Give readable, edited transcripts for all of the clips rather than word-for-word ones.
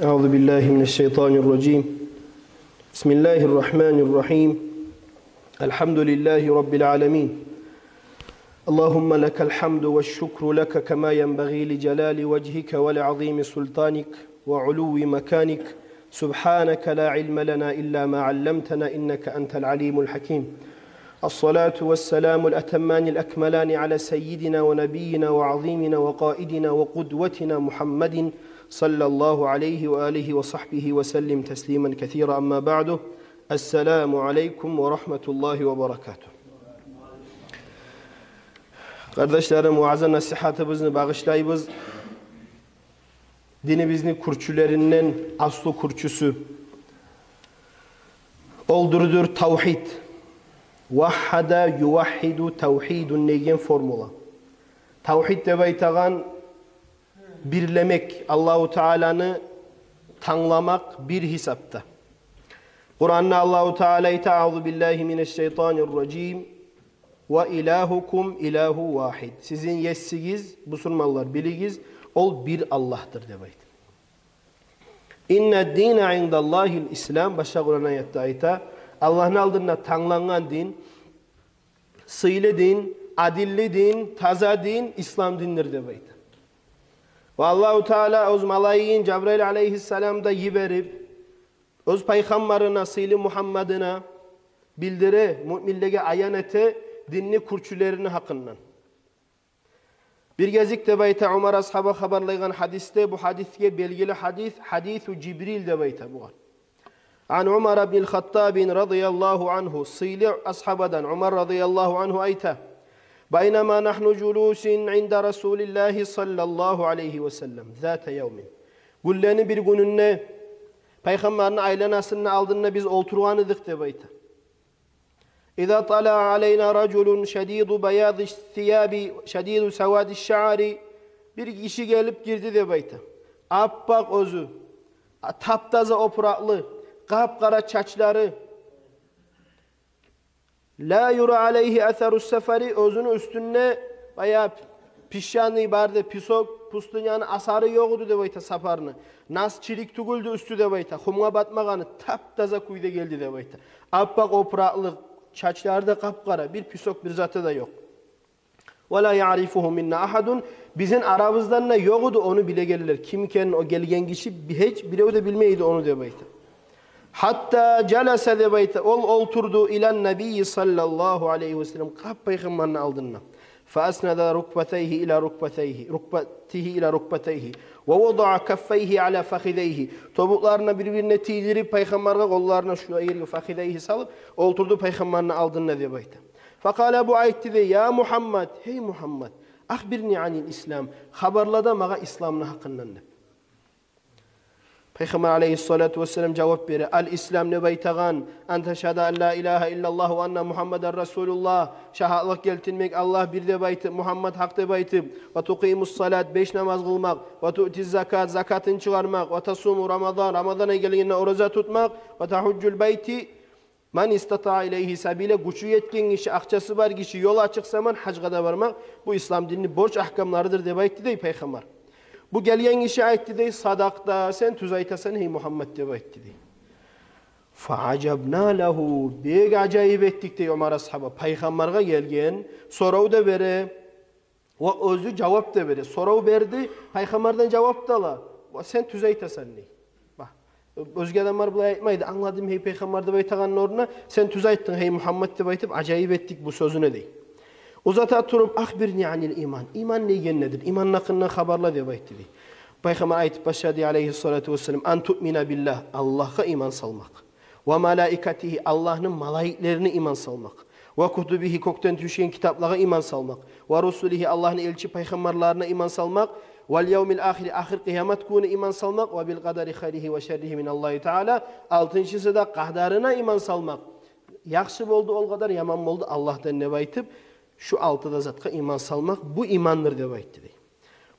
Euzu billahi mineşşeytanirracim. Bismillahirrahmanirrahim. Elhamdülillahi rabbil alamin. Allahumme lekel hamdu veşşukru leke kema yenbagî li celali vechike ve li'azîmi sultanik ve ulûvi mekanik. Subhaneke la ilme lena illa ma allamtena inneke entel alimul hakim. As-salatu vesselamu'l etemmanil ekmelani ala seyyidina ve nebiyyina ve azîmina ve qaidina ve kudvetina Muhammedin sallallahu aleyhi ve alihi ve sahbihi ve sellim teslimen kethira amma ba'du. Esselamu aleykum ve rahmetullahi ve berekatuhu. Kardeşlerim, muazzam nasihatımızı bağışlayınız. Dinimizin kurçulerinden aslı kurçusu oldurudur tevhid. Vahhada yuvahhidu tevhidun negen formula. Tevhid de baytağan birlemek, Allahu Teala'nı tanlamak bir hesapta. Kur'an'da Allahu Teala "Euzu billahi mineşşeytanirracim ve ilahukum ilahu vahid." Sizin yessigiz, Müslümanlar biligiz, ol bir Allah'tır debaydı. İnne dîne indallâhil İslam, başka Kur'an ayette ayta, Allah'ın aldığına tanlanan din, sıylı din, adilli din, taza din, İslam dindir debaydı. Ve Allahu Teala öz malayin Cebrail aleyhisselam da yiberip öz peygamberine sıylı Muhammed'ine bildire, müminlere ayan ete dinni kurçulerini hakkından. Bir gezik de bayta Umar ashaba haberlaygan hadiste bu hadisge belgili hadithu Cibril de bayta bu. An Umar bin Hattab radıyallahu anhu sıylı ashabadan Umar radıyallahu anhu ayta. Baynama nahnu julusin inda Resulillahi sallallahu aleyhi ve sellem zate yevmin. Gulleni bir gününne Peygamberin aylanasını aldığında biz oturganıdık de bayta. İza tala aleyna raculun şedidu beyad thiyabi şedidu sevadi şa'ri, bir kişi gelip girdi de bayta. Appak özü, taptaza opraklı, kapkara çaçları, la yura aleyhi etherus seferi, özünün üstünde bayağı pişyanlı ibarde pisok pustunyanı asarı yoktu de bayta saparını. Nas çilik tuguldu üstü de bayta. Humga batmaganı taptaza kuyda geldi de bayta. Appak opraklı, çaçlarda kapkara, bir pisok bir zatı da yok. وَلَا يَعْرِفُهُ مِنَّا ahadun. Bizim aramızdan ne yoktu onu bile gelirler. Kimken o gelgen kişi hiç bile de bilmeydi onu de bayta. Hatta celese de bayta. Ol oturdu ilen nebiyyi sallallahu aleyhi ve sellem. Kap peygamberin aldığına. فَأَسْنَدَ رُكْبَتَيْهِ إِلَى رُكْبَتَيْهِ وَوَضَعَ كَفَّيْهِ عَلَى فَخِذَيْهِ. Topuklarına birbirine tidirip peygamberine kollarına şu ayırıyor fakideyhi salıp oturdu peygamberin aldığına diye bayta. Fakale bu ayette de ya Muhammed, hey Muhammed, ahbirni anil İslam, haberlada mağa İslam'ın hakkından de. Peygamber aleyhissalatu vesselam cevap verir. Al-İslam ne baytağan, en teşhede en la ilahe illallah ve enne Muhammeden Resulullah. Şahadlık geltinmek, Allah bir de baytı, Muhammed hak de baytı. Ve tuqimus salat, 5 namaz kılmak. Ve tu'tiz zakat, zakatını çıkarmak. Ve tasumu Ramazan, Ramazan'a gelince oruza tutmak. Ve tahuccul beyti, men istata'a ileyhi sabile, gücü yetken kişi, akçası var kişi, yola açık zaman hacca da varmak. Bu İslam dininin borç ahkamlarıdır de baytı dey Peygamber. Bu gelgen kişi aytti dey sadakta sen tuzaytasan hey Muhammed de baytti dey. Fa'acabna lehu, bek acayip ettik dey Ömer ashaba. Peygamber'e gelgen sorav da vere ve özü cevap da vere. Sorav verdi, Peygamber'den cevap da ala. Sen tuzaytasan dey. Bak, özge adamlar bunu aytmaydı. Anladım hey Peygamber de baytağanın oruna sen tuzayttın hey Muhammed de baytıp acayip ettik bu sözüne dey. Uzata turup ahbirni anil iman. İman neygen nedir? İmanın hakkında haberla diye baytti dey. Peygamber ayet başladı aleyhissalatu vesselam. En tu'mina billah. Allah'a iman salmak. Ve malaikatihi. Allah'ın malaiklerine iman salmak. Ve kutubihi kokten düşen kitaplara iman salmak. Ve rusulihi Allah'ın elçi peygamberlerine iman salmak. Vel yevmil ahiri. Ahir kıyamet günü iman salmak. Ve bil kadari hayrihi ve şerrihi minallahi teala. Altıncısı da kadarına iman salmak. Yakşı oldu ol kadar yaman oldu Allah'tan ne baytıp şu altıda zatka iman salmak bu imandır de baytti dey.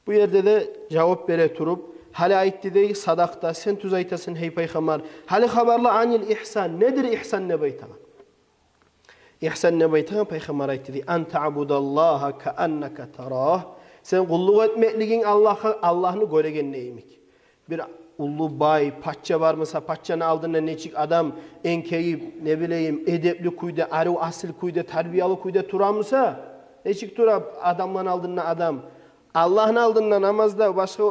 Bu yerde de cevap bere turup hali aytti dey sadakta sen tuzaytasın hey peygamber. Hali haberla anil ihsan nedir ihsan ne baytagan? İhsan ne baytagan peygamber aytti dey en ta'budallaha ka'annaka tarah. Sen kulluk etmekligin Allah'ını göregen neymek? bir ulu bay, patça var mısa patçanın aldığında neçik adam enkeyip, ne bileyim, edepli kuyda, arı asil kuyda, terbiyalı kuyda turamısa, neçik turab adamların aldığında adam. Allah'ın aldığında namazda, başka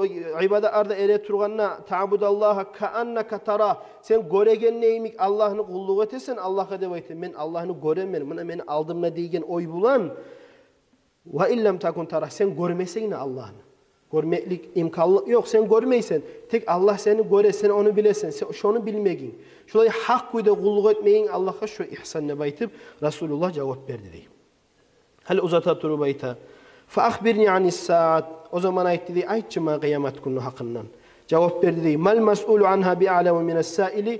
ibadatlarda ele turganna, ta'budallaha ka'annaka tara. Sen göregen neyimik Allah'ını kulluk etesen, Allah'a devayte. Ben Allah'ını göremerim. Buna beni aldığımda deygen oy bulan. Ve illem takun tara. Sen görmesen ne Allah'ını? Görmeklik imkanlık yok. Sen görmeysen. Tek Allah seni göre, sen onu bilesen. Sen şunu bilmegin. Şurayı hak kuyda kulluk etmeyin Allah'a şu ihsanını baytıp Resulullah cevap verdi deyim. Hal uzata turu bayta. فَأَخْبِرْنِي عَنِ السَّاعَةِ O zaman ayet dedi, ayetçima kıyamet günü hakkından. Cevap verdi dedi, مَا الْمَسْئُولُ عَنْهَا بِعَلَمُ مِنَ السَّائِلِ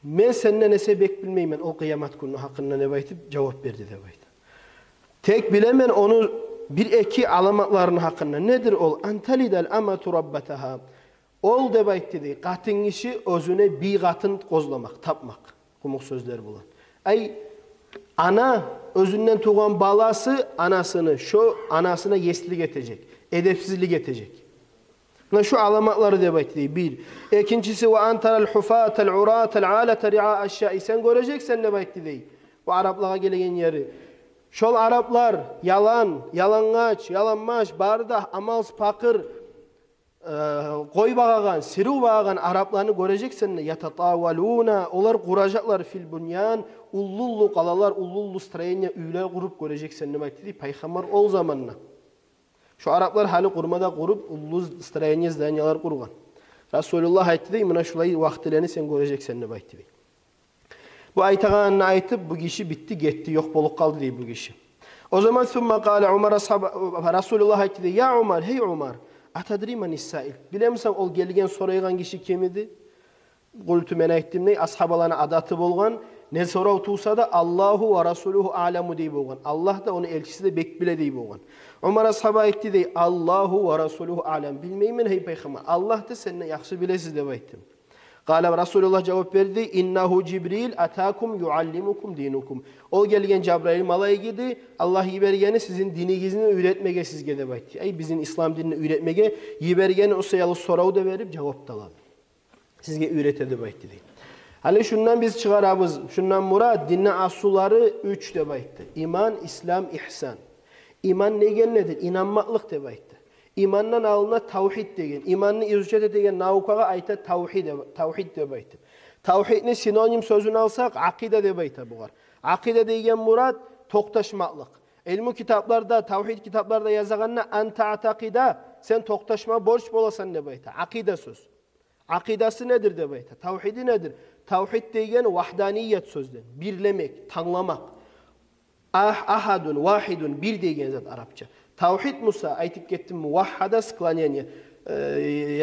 Men seninle ne sebek bilmeyim o kıyamet günü hakkından ne baytıp cevap verdi de baytı. Tek bilemen onu bir iki alamatların hakkında. Nedir ol? اَنْتَلِدَ الْاَمَةُ رَبَّتَهَا Ol de baytı dedi, katın işi özüne bir katın kozlamak, tapmak. Kumuk sözler bulan. Ay ana özünden tuğan balası anasını, şu anasına yeslilik edecek, edepsizlik edecek. Şu alamatları demek değil. Bir. İkincisi ve antaral hufatel uratel alete ri'a aşağı. Sen göreceksen demek değil. Bu Araplara gelen yeri. Şol Araplar yalan, yalangaç, yalanmaş, barda, amals, pakır, koy bağagan, siru bağagan Araplarını göreceksen ne? Yatatavaluna, onlar kuracaklar fil bunyan, ullullu kalalar, ullullu strayenya üyler kurup göreceksen ne demek değil. Peygamber ol zamanına. Şu Araplar hali kurmada kurup ullu strayenya zdanyalar kurgan. Resulullah ayeti değil, buna şulayı vaktilerini sen göreceksen ne demek değil. Bu ayetağanını ayetip bu kişi bitti, gitti, yok boluk kaldı değil bu kişi. O zaman thumma kâle Umar Resulullah ayeti değil, ya Umar, hey Umar, atadri man is-sâil. Bilir misin ol gelgen soraygan kişi kim idi? Kultu men ayettim ne? Ashabalarına adatı bolgan. Ne sorav tuğsa da Allahu ve Resuluhu a'lemu deyip bolgan. Allah da onu elçisi de bekbile deyip bolgan. Umar ashaba ayeti değil, Allahu ve Resuluhu a'lem. Bilmeyimin hey peygamber. Allah da seninle yaxşı bilesiz de ayettim. Kâle Resulullah cevap verdi. İnnehu Cibril atakum yuallimukum dinukum. O gelgen Cebrail malayı gidi. Allah yibergeni sizin dininizi öğretmege sizge de baytti. Ay bizim İslam dinini öğretmege yibergeni o sayalı sorağı da verip cevap da aladı. Sizge öğretedi baytti değil. Hali şundan biz çıkarabız. Şundan murad dinne asuları 3 de baytti. İman, İslam, ihsan. İman negen nedir? İnanmaklık de baytti. İmandan alına tavhid degen. İmanını izcet edigen naukaga ayta tavhid de baytı. Tavhidni sinonim sözünü alsak akide de baytı buğar. Akide degen murad toktaşmaklık. Elmi kitaplarda, tavhid kitaplarda yazılanna anta atakida sen toktaşma borç bolasan de baytı. Akide söz. Akidası nedir de baytı? Tavhidi nedir? Tavhid degen vahdaniyet sözden. Birlemek, tanlamak. Ahadun, vahidun, bir degen zat Arapça. Tavhid Musa aytıp gettim muvahhada sklaniyanya.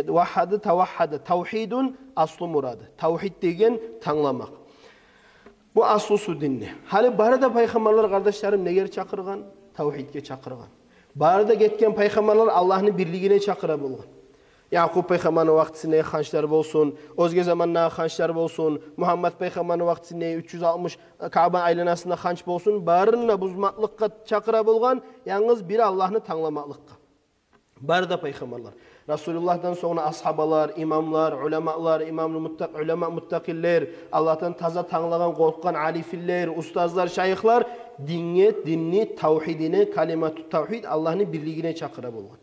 Vahhadı tavahhada. Tavhidun aslı muradı. Tavhid degen tanlamak. Bu aslı su dinni. Hali barada peygamberler kardeşlerim neger çakırgan? Tavhidge çakırgan. Barada getken peygamberler Allah'ın birliğine çakıra bulgan. Yakup peygamberin vaxtine xançlar bolsun, özge zamanna xançlar bolsun, Muhammed peygamberin vaxtine 360 Kaaba aylanasında xanç bolsun, barınna buzmaklıkka çakıra bolgan, yalnız bir Allah'ını tanlamaklıkka. Barda peygamberler. Resulullah'dan sonra ashabalar, imamlar, ulemalar, ulema muttakiller, Allah'tan taza tanlagan, korkan alifiller, ustazlar, şayıklar, dinni, tavhidini, kalimatü tavhid, Allah'ın birliğine çakıra bolgan.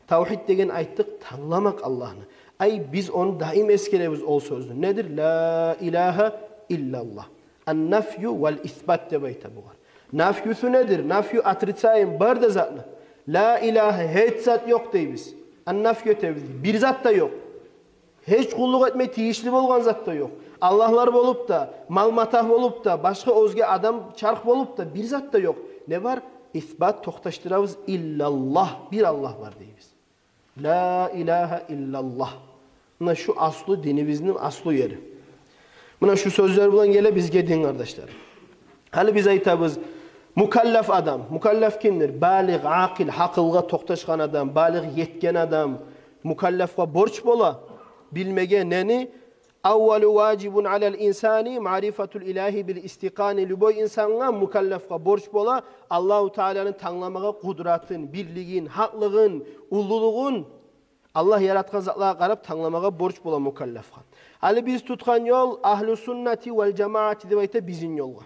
Tavhid degen ayttık tanlamak Allah'ını. Ay biz onu daim eskelemiz ol sözlü. Nedir? La ilahe illallah. An-nafyu vel isbat de bayta buğar. Nafyusu nedir? Nafyu atritsayın barda zatlı. La ilahe hiç zat yok deybiz. An-nafyu tevhid. Bir zat da yok. Hiç kulluk etme tiyişli bolgan zat da yok. Allah'lar bolup da, malmatah bolup da, başka özge adam çark bolup da bir zat da yok. Ne var? İsbat toktaştırabız illallah. Bir Allah var deybiz. La ilahe illallah. Buna şu aslı dinimizin aslı yeri. Buna şu sözler bulan gele bizge din kardeşler. Hali biz aytabız mukallaf adam. Mukallaf kimdir? Balig, akil, hakılga toktaşkan adam, balig yetken adam. Mukallafga borç bola. Bilmege neni? Avvalu vacibun alel insani ma'rifatul ilahi bil istikani. Lüboy insanla mukallafga borç bola. Allahu Teala'nın tanlamaga kudratın, birliğin, haklığın, ulluluğun Allah yaratkan zatlara qarab tanlamağa borç bola mukallafga. Hali biz tutkan yol ahlus sunnati vel cemaati deb ayta bizin yolga.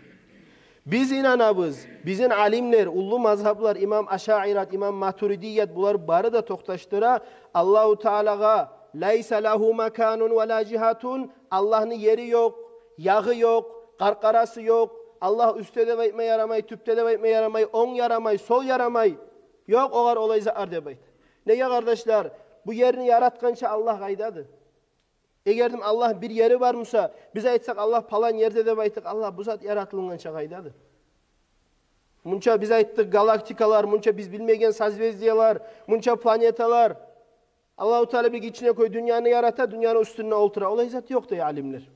Biz inanabız, bizin alimler, ullu mazhablar, İmam Aşairat, İmam Maturidiyet bular barı da toqtaştıra Allahu Teala'ga laysa lahu makanun ve la cihatun, Allah'ın yeri yok, yağı yok, qarqarası yok. Allah üstte de baytma yaramay, tüpte de baytma yaramay, on yaramay, sol yaramay. Yok oğar olayza ar deb ayt. Neye kardeşler? Bu yerini yaratkança Allah qaydadır. Egerdim Allah bir yeri varmasa, biz aytsak Allah falan yerde de baytık, Allah bu zat yaratılıngança qaydadır. Munça biz ayttık galaktikalar, munça biz bilmegen sazvezdiyalar, munça planetalar. Allah-u Teala bir içine koy, dünyanı yarata, dünyanın üstüne oltura. Olay zat yok diye alimler.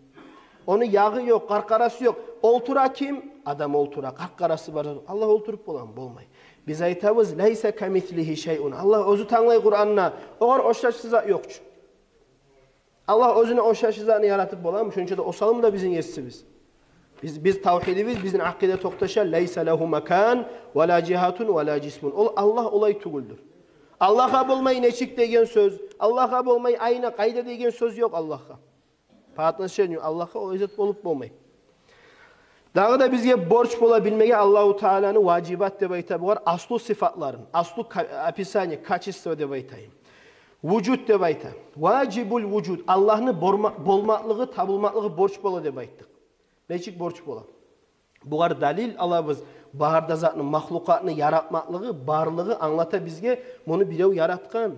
Onun yağı yok, qarqarası yok. Oltura kim? Adam oltura. Qarqarası var. Allah olturup bolan bolmay. Biz aytabız leyse kemislihi şeyun. Allah özü tanlay Kur'an'na. Oğar oşaşsıza yokçu. Allah özüne oşaşsızanı yaratıp bolan. Şunca da osalım da bizim yesimiz. Biz tavhidimiz, bizim akide toktaşa leyse lehu mekan ve la cihatun ve la cismun. Allah olay tuguldür. Allah'a bolmay neçik degen söz, Allah'a bolmay ayna qayda degen söz yok Allah'a. Patlaşan yok. Allah'a o izet bolup bolmay. Dağı da bizge borç bola bilmege Allahu Teala'nın vacibat deb ayta var. Aslu sıfatların, aslu apisani, kaçısı deb aytayım. Vücut deb ayta. Vacibul vücut. Allah'ın bolmaklığı, tabılmaklığı borç bola deb ayttık. Neçik borç bola? Bular dalil alabız. Baharda zatının mahlukatını yaratmaklığı, barlığı anlata bizge. Bunu birev yaratkan.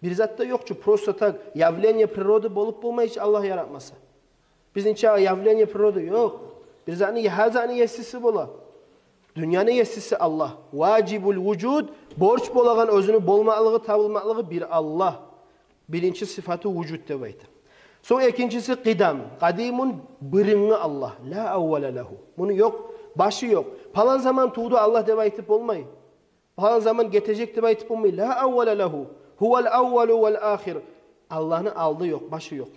Bir zatta yokçu. Prostata явление природы bolup bulma hiç Allah yaratmasa. Bizin çağı явление природы yok. Bir zatının hazanı yesisi bola. Dünyanın yesisi Allah. Vacibul vücud. Borç bolagan özünü bolmaklığı, tabılmaklığı bir Allah. Birinci sıfatı vücut deb aytı. Son ikincisi qidam. Qadimun birinci Allah. La avvele lehu. Bunu yok. Başı yok. Falan zaman tuğdu Allah deb aytıp olmayı. Falan zaman getecek deb aytıp olmayı. La avvele lehu. Huvel avvelu vel ahir. Allah'ın aldı yok. Başı yok.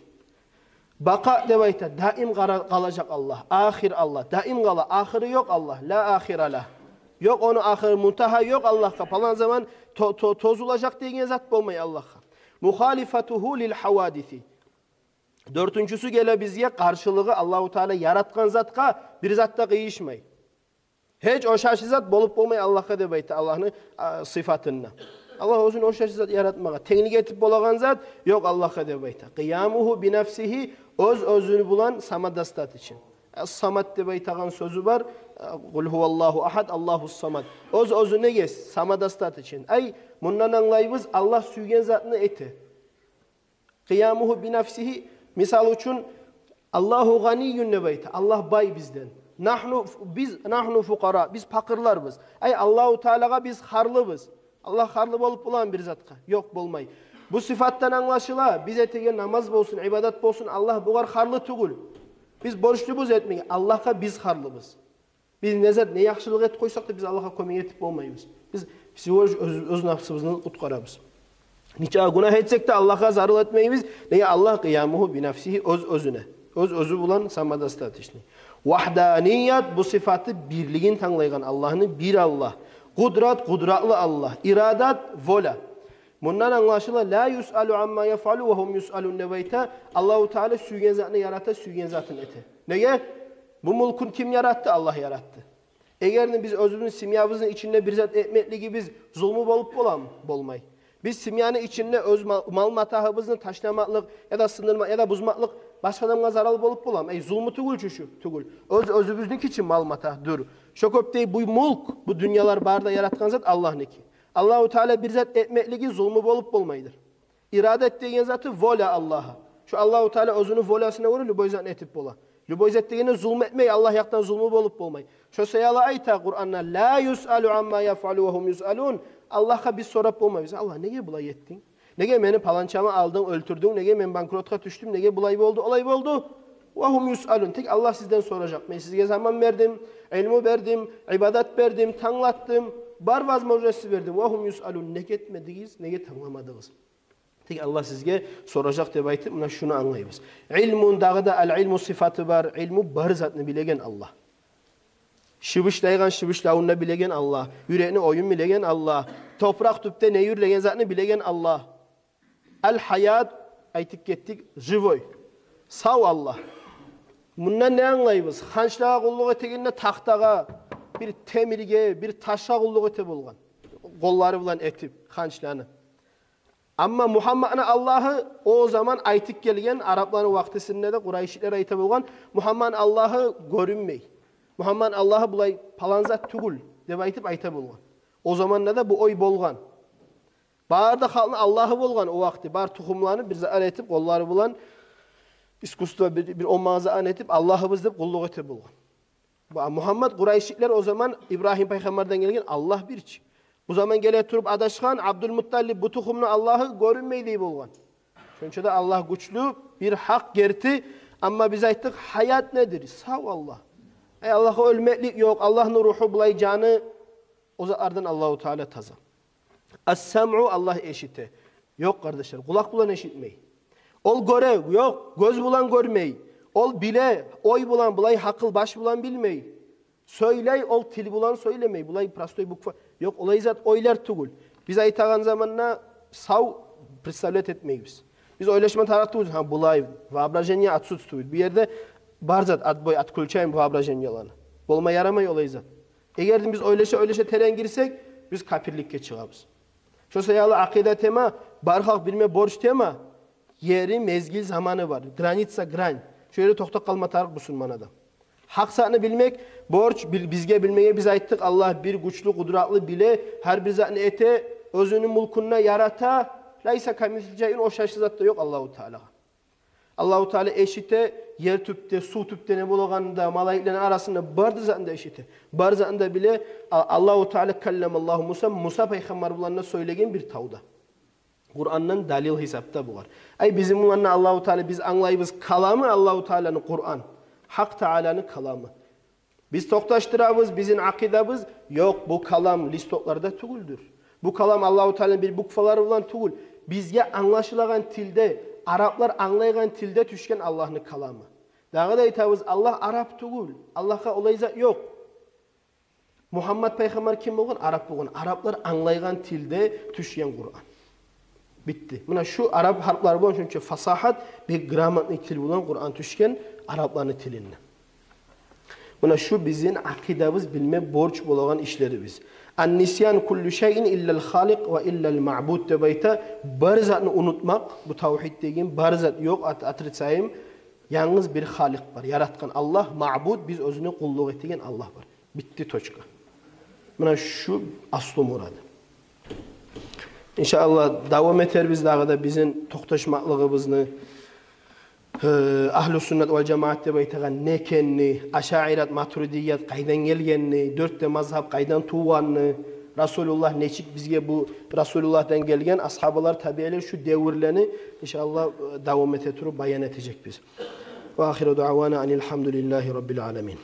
Baka deb ayta. Daim kalacak Allah. Ahir Allah. Daim kala. Ahiri yok Allah. La ahire lah. Yok onu ahir. Muntaha yok Allah'a. Falan zaman tozulacak degen zat olmayı Allah'a. Muhalifatuhu lil havadisi. Dörtüncüsü gele bizge karşılığı Allahu Teala yaratkan zatka bir zatta kıyışmay. Hiç o şaşı zat bolup olmay Allah'a deb ayta Allah'ın sıfatına. Allah özünü o şaşı zat yaratmağa. Teknik etip bolagan zat yok Allah'a deb ayta. Qiyamuhu bi nefsihi özünü bulan samadastat için. Samad deb aytagan sözü var. Kul huvallahu ahad Allahus samad. Özüne ges samadastat için. Ay bundan anlayımız Allah süygen zatını eti. Qiyamuhu bi nefsihi misal için Allahu ganiyyun nebeyte. Allah bay bizden. Nahnu fukara. Biz fakirlarız. Ay Allahu Teala'ga biz harlıyız. Allah harlı bolup bulan bir zatka. Yok bolmay. Bu sıfattan anlaşıla biz etegen namaz bolsun, ibadat bolsun. Allah bugar harlı tugul. Biz borçluyuz etmeye. Allah'a biz harlıyız. Biz ne yaxşılık et koysak da biz Allah'a kömek etip bolmayız. Biz öz nafsımızı kutkarabız. Niçe günah etsek de Allah'a zarar etmeyimiz. Neye Allah kıyamuhu bi nefsihi özüne. Özü bulan samadastat işini. Vahdaniyet bu sıfatı birliğin tanlaygan Allah'ın bir Allah. Kudrat kudratlı Allah. İradat vola. Bundan anlaşıla la yus'alu amma yef'alu ve hum yus'alun nebeyte. Allahu Teala süygen zatını yarata, süygen zatın eti. Neye? Bu mulkun kim yarattı? Allah yarattı. Eğer biz özümüzün simyamızın içinde bir zat etmekli gibi biz zulmü bolup bolam bolmay. Biz simyanın içinde öz mal matahımızın taşlamaklık ya da sınırma ya da buzmaklık başka adamga zarar bolup bolam. Zulmü tugul şu tugul. Özümüzdeki için mal matah dur. Şokoptey bu mulk, bu dünyalar barda yaratkan zat Allah'nınki. Allahu Teala bir zat etmekligi zulmü bolup bolmaydır. İradet degen zatı vola Allah'a. Şu Allahu Teala özünün volasına vurur, lüboyzan etip bola. Lüboyzat degeni zulmü etmeyi Allah yaktan zulmü bolup bolmay. Şu sayala ayta Kur'an'na la yus'alu amma yef'alu ve hum yus'alun. Allah'a biz sorap bolmayız. Allah nege bulay ettin? Nege beni palançamı aldın, öldürdün? Nege ben bankrotka düştüm? Nege bulay oldu? Olay oldu. Ve hum yus'alun. Tek Allah sizden soracak. Ben size zaman verdim, ilmi verdim, ibadat verdim, tanlattım. Barvaz mucizesi verdim. Ve hum yus'alun. Nege etmediniz, nege tanlamadınız. Tek Allah sizge soracak deb aytıp buna şunu anlayırız. İlmun dağıda el-ilmu sıfatı var. İlmu bar zatını bilegen Allah. Şıbışlaygan şıbışlavunna bilegen Allah. Yüreğini oyun bilegen Allah. Toprak tüpte ne yürlegen zatını bilegen Allah. El hayat aytıp kettik живой. Sağ Allah. Bundan ne anlayız? Hançlağa kulluk eteginde tahtaga, bir temirge, bir taşa kulluk ete bolgan. Kolları bilen etip hançlağını. Ama Muhammed'in Allah'ı o zaman aytıp gelgen Arapların vaktisinde de Kureyşler aytıp bolgan Muhammed'in Allah'ı görünmey. Muhammed'in Allah'ı bulay palanzat tugul dep aytıp bolgan. O zaman da bu oy bolgan. Barda halkın Allah'ı bolgan o vakti bar tuğumlarını bir zar etip kolları bulan iskustva bir olmazı an etip Allah'ımız dep kulluk ete bolgan. Muhammed Kureyşler o zaman İbrahim peygamberden gelgen Allah birçi. Bu zaman gele turup adaşkan Abdülmuttalib bu tuğumunu Allah'ı görünmeydi bolgan. Çünkü de Allah güçlü bir hak gerti ama biz ayttık hayat nedir? Sağ Allah. Allah'a ölmeklik yok. Allah'ın ruhu bulay canı o zamandan Allahu Teala taza. As-sam'u Allah eşite. Yok kardeşler. Kulak bulan eşitmey. Ol göre yok. Göz bulan görmey. Ol bile. Oy bulan bulay hakıl baş bulan bilmey. Söyley ol til bulan söylemey. Bulay prastoy bukfa. Yok olay zat oylar tugul. Biz aytağan zamanla sav представлять etmeyiz. Biz oylaşma taraftıyız. Ha bulay воображение отсутствует. Bir yerde bar zat at boy at kulçayım воображенияланы. Bolma yaramay olay zat. Eğer biz oylaşa teren girsek biz kafirlikке çıgabız. Şu sayalı akide tema barhaq bilme borç tema yeri mezgil zamanı var. Granitsa gran. Şöyle tokta kalma tarık Müslüman adam. Hak saatini bilmek borç bizge bilmeye biz ayttık Allah bir güçlü kudratlı bile her bir zatını ete özünün mulkununa yarata laysa kamisliceyin o şaşlı zat da yok Allahu Teala. Allahu Teala eşite yer tüpte su tüpte ne bolğanda malaiklerin arasında bardı zatında eşite. Bar zatında bile Allahu Teala kallamallahu Musa peygamber bulanına söylegen bir tavda. Kur'an'dan dalil hesapta bu var. Ay bizim bulanına Allahu Teala biz anlayımız kalamı Allahu Teala'nın Kur'an. Hak Teala'nın kalamı. Biz toktaştırabız, bizim akidabız yok bu kalam listoklarda tuguldur. Bu kalam Allahu Teala'nın bir bukfaları olan tugul. Bizge anlaşılan tilde, Araplar anlaygan tilde düşken Allah'ın kalamı. Dağı da aytabız Allah Arap tugul. Allah'a olay zat yok. Muhammed peygamber kim bolgan? Arap bolgan. Araplar anlaygan tilde düşken Kur'an. Bitti. Buna şu Arap harfları bolgan çünkü fasahat bir gramatnik til bulan Kur'an düşken Arapların tilinde. Buna şu bizim akidabız bilme borç bolgan işleri biz. An-nisyan kullu şeyin illa'l halik ve illa'l ma'bud debayta barzatını unutmak bu tavhid degen barzat yok atırtsayım yalnız bir halik var yaratkan Allah ma'bud biz özüne kulluk ettigen Allah var. Bitti toçka. Buna şu aslı muradı. İnşallah devam eter biz dağda bizim toktaşmaklığımızı Ahlus sünnet vel cemaat dep aytagan nekenni, aşairat, maturidiyat qaydan gelgenni, dörtte mazhab qaydan tuğanni, Rasulullah neçik bizge bu Rasulullah'dan gelgen ashabalar tabiiler şu devirlerini inşallah devam ete turup bayan edecek biz. Ve ahiru duavana enilhamdülillahi rabbil alamin.